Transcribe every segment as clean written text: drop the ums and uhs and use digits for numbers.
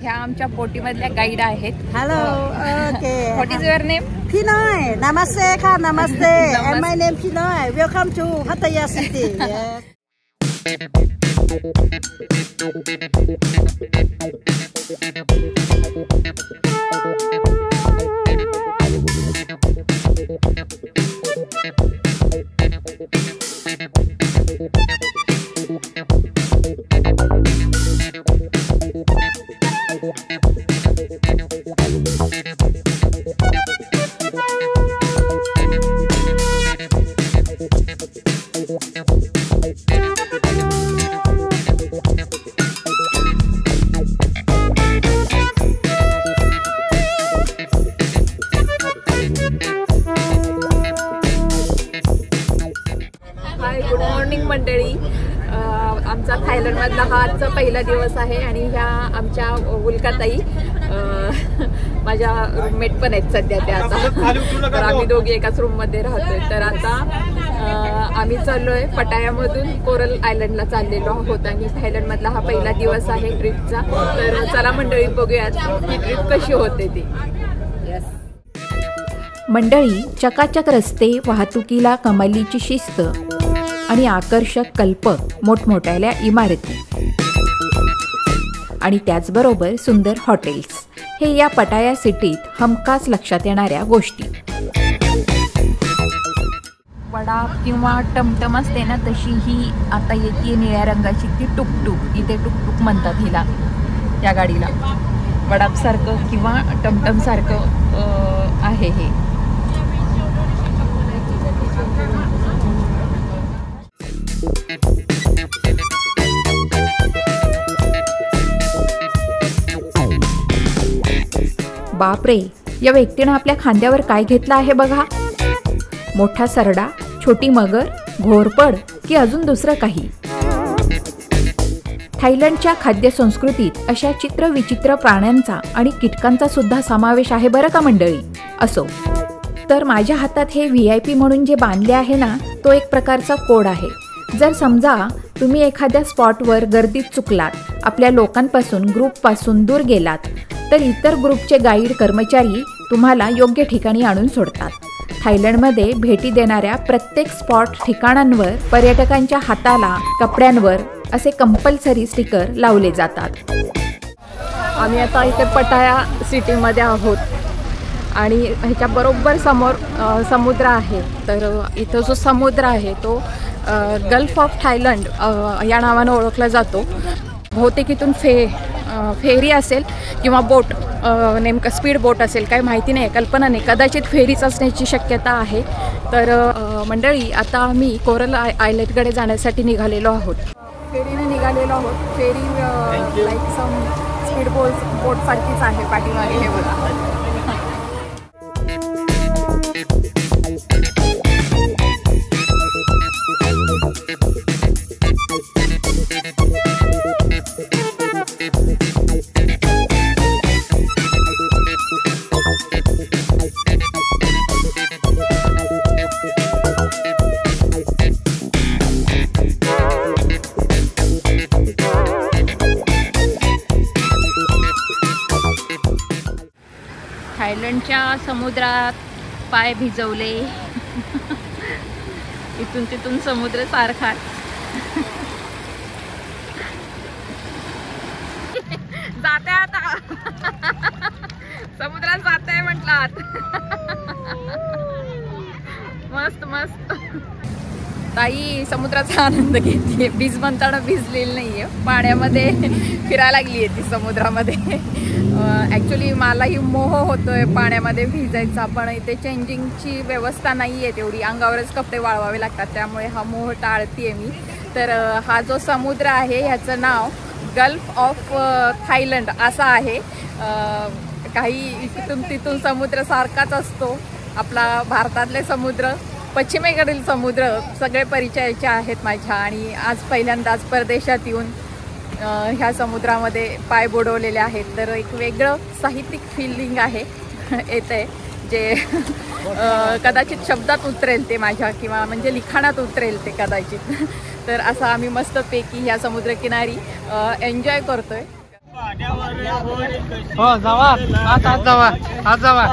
ह्या आमच्या बोटीमधल्या गाईड आहेत. Hello. Okay. What is your name? Pinoy. नमस्ते का. नमस्ते. And my name Pinoy. Welcome to Pattaya City. Yes. Hi, good morning मंडळी. आमचा थायलंडमधला हा आजचा पहिला दिवस आहे आणि ह्या आमच्या उल्काताई माझ्या रूममेट पण आहेत सध्या त्या. आता तर आम्ही दोघी एकाच रूममध्ये राहतोय. तर आता आम्ही चाललोय पटायामधून कोरल आयलंडला चाललेलो आहोत आणि थायलंडमधला हा पहिला दिवस आहे ट्रिपचा. तर चला मंडळी बघूयात ही ट्रिप कशी होते ती. मंडळी, चकाचक रस्ते, वाहतुकीला कमालीची शिस्त आणि आकर्षक कल्पक मोठमोठ्या इमारती आणि त्याचबरोबर सुंदर हॉटेल्स, हे या पटाया सिटीत हमखास लक्षात येणाऱ्या गोष्टी. वडा किंवा टमटम असते ना, तशी ही आता येते निळ्या रंगाची ती टुकटुक. इथे टुकटुक म्हणतात हिला, त्या गाडीला. वडापसारखं किंवा टमटम सारखं आहे हे. बापरे, या व्यक्तीनं आपल्या खांद्यावर काय घेतलं आहे बघा. मोठा सरडा, छोटी मगर, घोरपड की अजून दुसरं काही. थायलंडच्या खाद्य संस्कृतीत अशा चित्रविचित्र प्राण्यांचा आणि कीटकांचा सुद्धा समावेश आहे बरं का मंडळी. असो, तर माझ्या हातात हे VIP म्हणून जे बांधले आहे ना, तो एक प्रकारचा कोड आहे. जर समजा तुम्ही एखाद्या स्पॉटवर गर्दीत चुकलात, आपल्या लोकांपासून ग्रुपपासून दूर गेलात, तर इतर ग्रुपचे गाईड कर्मचारी तुम्हाला योग्य ठिकाणी आणून सोडतात. थायलंडमध्ये भेटी देणाऱ्या प्रत्येक स्पॉट ठिकाणांवर पर्यटकांच्या हाताला, कपड्यांवर असे कंपल्सरी स्टिकर लावले जातात. आम्ही आता इथे पटाया सिटीमध्ये आहोत आणि ह्याच्या बरोबर समोर समुद्र आहे. तर इथं जो समुद्र आहे तो गल्फ ऑफ थायलंड या नावानं ओळखला जातो. बहुतेक इथून फेरी असेल किंवा बोट, नेमकं स्पीड बोट असेल, काही माहिती नाही, कल्पना नाही. कदाचित फेरीच असण्याची शक्यता आहे. तर मंडळी, आता आम्ही कोरल आयलंडकडे जाण्यासाठी निघालेलो आहोत. फेरीने निघालेलो आहोत. फेरी लाईक सम स्पीड बोट सारखीच आहे पाठीमागे, हे बघा. थायलंडच्या समुद्रात पाय भिजवले. इथून तिथून समुद्र सारखा. जाते आता समुद्रात जाते म्हटलात. मस्त मस्त. ताई समुद्राचा आनंद घेते. भिज म्हणताना भिजलेली नाहीये, पाण्यामध्ये फिरायला लागली आहे ती समुद्रामध्ये. ॲक्च्युली मलाही मोह होतोय पाण्यामध्ये भिजायचा, पण इथे चेंजिंगची व्यवस्था नाही आहे तेवढी, अंगावरच कपडे वाळवावे लागतात, त्यामुळे हा मोह टाळते मी. तर हा जो समुद्र आहे ह्याचं नाव गल्फ ऑफ थायलंड असं आहे. काही इथून तिथून समुद्र सारखाच असतो. आपला भारतातले समुद्र, पश्चिमेकडील समुद्र सगळे परिचयाचे आहेत माझ्या. आणि आज पहिल्यांदाच परदेशात येऊन ह्या समुद्रामध्ये पाय बुडवलेले आहेत. तर एक वेगळं साहित्यिक फिलिंग आहे येते, जे कदाचित शब्दात उतरेल ते माझ्या, किंवा म्हणजे लिखाणात उतरेल ते कदाचित. तर असं आम्ही मस्तपैकी ह्या समुद्रकिनारी एन्जॉय करतोय. हो जावा आता जावा आज जावा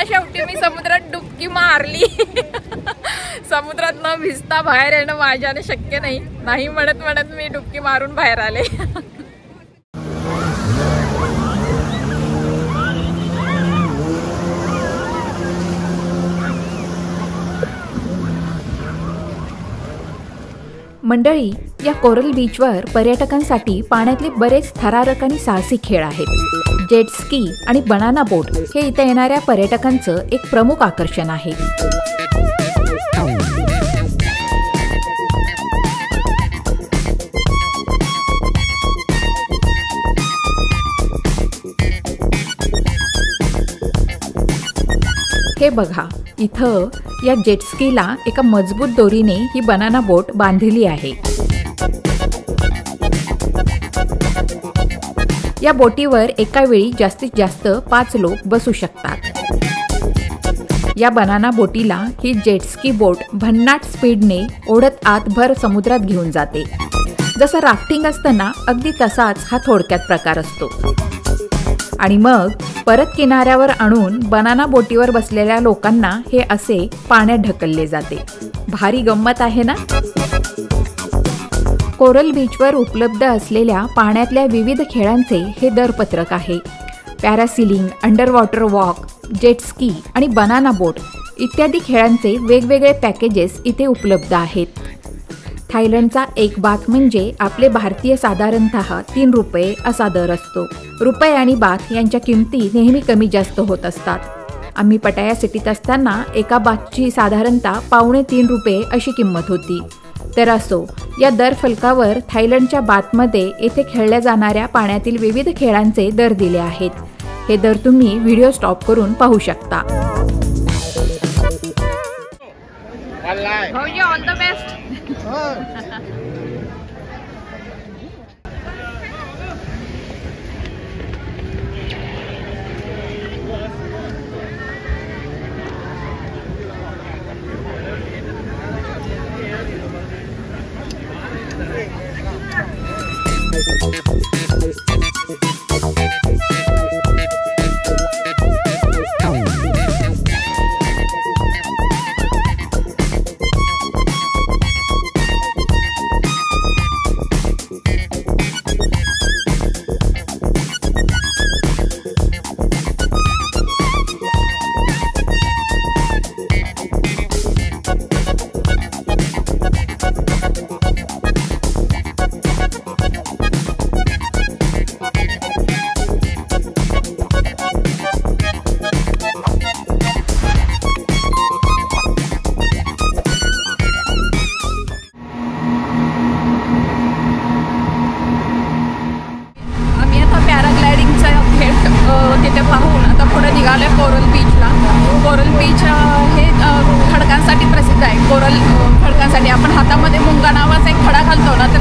शेवटी मी समुद्रात डुबकी मारली. समुद्रात न भिजता बाहेर येणं माझ्याने शक्य नाही म्हणत म्हणत मी डुबकी मारून बाहेर आले. मंडळी, या कोरल बीचवर पर्यटकांसाठी पाण्यातले बरेच थरारक आणि साहसी खेळ आहेत. जेट स्की आणि बनाना बोट हे इथे येणाऱ्या पर्यटकांचं एक प्रमुख आकर्षण आहे. हे बघा, इथं या जेटस्कीला एका मजबूत दोरीने ही बनाना बोट बांधली आहे. या बोटीवर एका वेळी जास्तीत जास्त 5 लोक बसू शकतात. या बनाना बोटीला ही जेटस्की बोट भन्नाट स्पीडने ओढत आतभर समुद्रात घेऊन जाते. जसं राफ्टिंग असतं ना, अगदी तसाच हा थोडक्यात प्रकार असतो. आणि मग परत किनाऱ्यावर आणून बनाना बोटीवर बसलेल्या लोकांना हे असे पाण्यात ढकलले जाते. भारी गंमत आहे ना. कोरल बीचवर उपलब्ध असलेल्या पाण्यातल्या विविध खेळांचे हे दरपत्रक आहे. Parasailing, under water walk, jet ski आणि बनाना बोट इत्यादी खेळांचे वेगवेगळे पॅकेजेस इथे उपलब्ध आहेत. थायलंडचा एक बाथ म्हणजे आपले भारतीय साधारणतः 3 रुपये असा दर असतो. रुपये आणि बाथ यांच्या किमती नेहमी कमी जास्त होत असतात. आम्ही पटाया सिटीत असताना एका बाथची साधारणतः $2.25 रुपये अशी किंमत होती. तर असो, या दर फलकावर थायलंडच्या बाथमध्ये येथे खेळल्या जाणाऱ्या पाण्यातील विविध खेळांचे दर दिले आहेत. हे दर तुम्ही व्हिडिओ स्टॉप करून पाहू शकता. All the best. तिथे पाहून आता पुढे निघाले कोरल बीचला. कोरल बीच हे खडकांसाठी प्रसिद्ध आहे. कोरल खडकांसाठी आपण हातामध्ये मुंगा नावाचा एक खडा घालतो ना, तर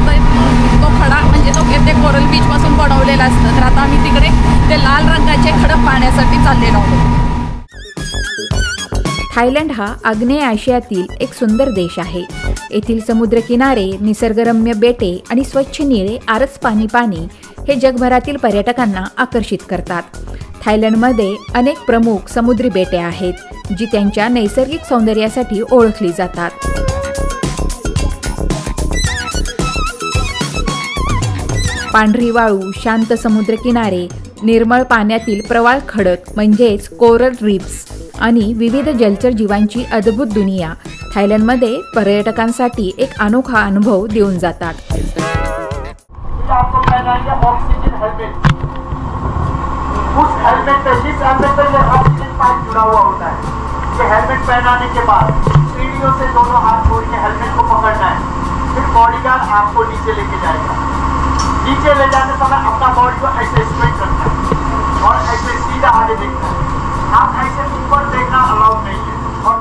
तो खडा म्हणजे तो ते कोरल बीच पासून बनवलेला असतं. तर आता आम्ही तिकडे ते लाल रंगाचे खडक पाहण्यासाठी चाललेलो आहोत. थायलंड हा आग्नेय आशियातील एक सुंदर देश आहे. येथील समुद्रकिनारे, निसर्गरम्य बेटे आणि स्वच्छ निळे आरस पाणी हे जगभरातील पर्यटकांना आकर्षित करतात. थायलंडमध्ये अनेक प्रमुख समुद्री बेटे आहेत, जी त्यांच्या नैसर्गिक सौंदर्यासाठी ओळखली जातात. पांढरी वाळू, शांत समुद्रकिनारे, निर्मळ पाण्यातील प्रवाळ खडक म्हणजेच कोरल रीफ्स आणि विविध जलचर जीवांची अद्भुत दुनिया थायलंडमध्ये पर्यटकांसाठी एक अनोखा अनुभव देऊन जातात. आपको पहनाएंगे ऑक्सीजन हेलमेट। उस हेलमेट पे, जिस हेलमेट पे ये ऑक्सीजन पाइप जुड़ा हुआ होता है, ये हेलमेट पहनाने के बाद सीढ़ियों से दोनों हाथ जोड़ के हेलमेट को पकड़ना है। फिर बॉडीगार्ड आपको नीचे लेके जाएगा। नीचे ले जाते समय अपना बॉडी को ऐसे स्ट्रेट करना है और ऐसे सीधा आगे देखना है। आप ऐसे ऊपर देखना अलाउड नहीं है। और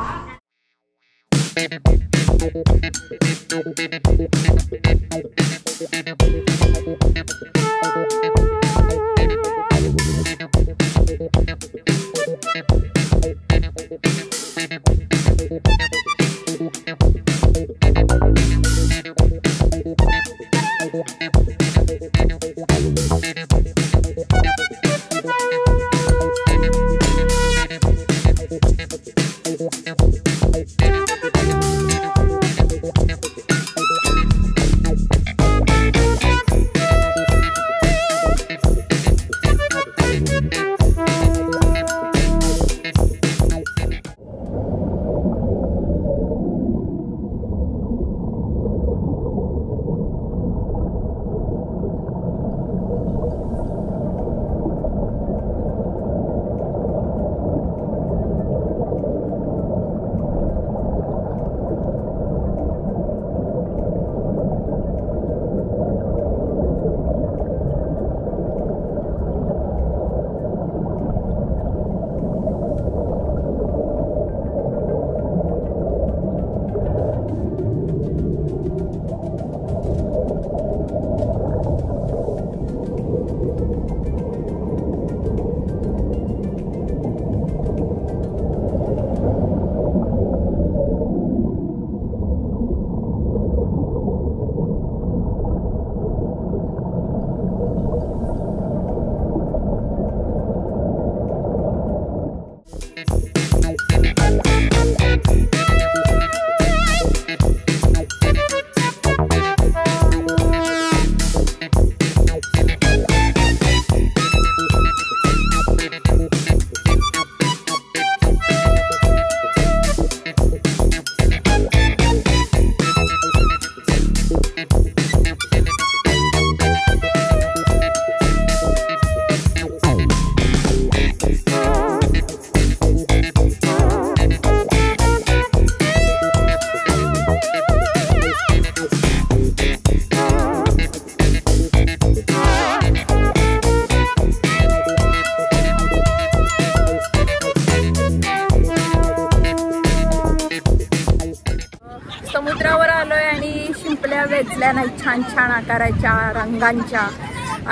समुद्रावर आलोय आणि शिंपल्या वेचल्या नाही छान छान आकाराच्या रंगांच्या,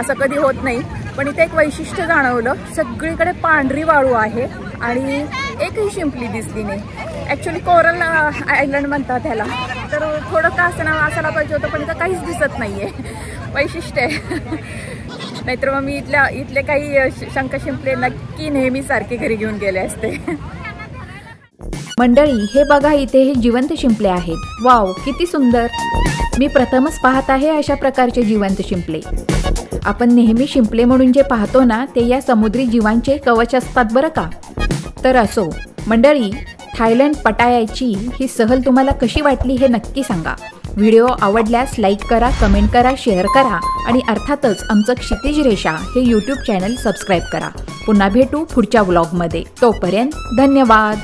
असं कधी होत नाही. पण इथे एक वैशिष्ट्य जाणवलं, सगळीकडे पांढरी वाळू आहे आणि एकही शिंपली दिसली नाही. ॲक्च्युली कोरल आयलंड म्हणतात ह्याला, तर थोडं का असं नाव असायला पाहिजे होतं, पण इथं काहीच दिसत नाही आहे. वैशिष्ट्य आहे. नाहीतर मग मी इथले काही शंख शिंपले नक्की नेहमी सारखे घरी घेऊन गेले असते. मंडळी, हे बघा, इथे हे जिवंत शिंपले आहेत. वाव, किती सुंदर. मी प्रथमच पाहत आहे अशा प्रकारचे जिवंत शिंपले. आपण नेहमी शिंपले म्हणून जे पाहतो ना, ते या समुद्री जीवांचे कवच असतात बरं का. तर असो मंडळी, थायलंड पटायाची ही सहल तुम्हाला कशी वाटली हे नक्की सांगा. व्हिडिओ आवडल्यास लाईक करा, कमेंट करा, शेअर करा आणि अर्थातच आमचं क्षितिज रेषा हे यूट्यूब चॅनल सबस्क्राईब करा. पुन्हा भेटू पुढच्या व्लॉगमध्ये. तोपर्यंत धन्यवाद.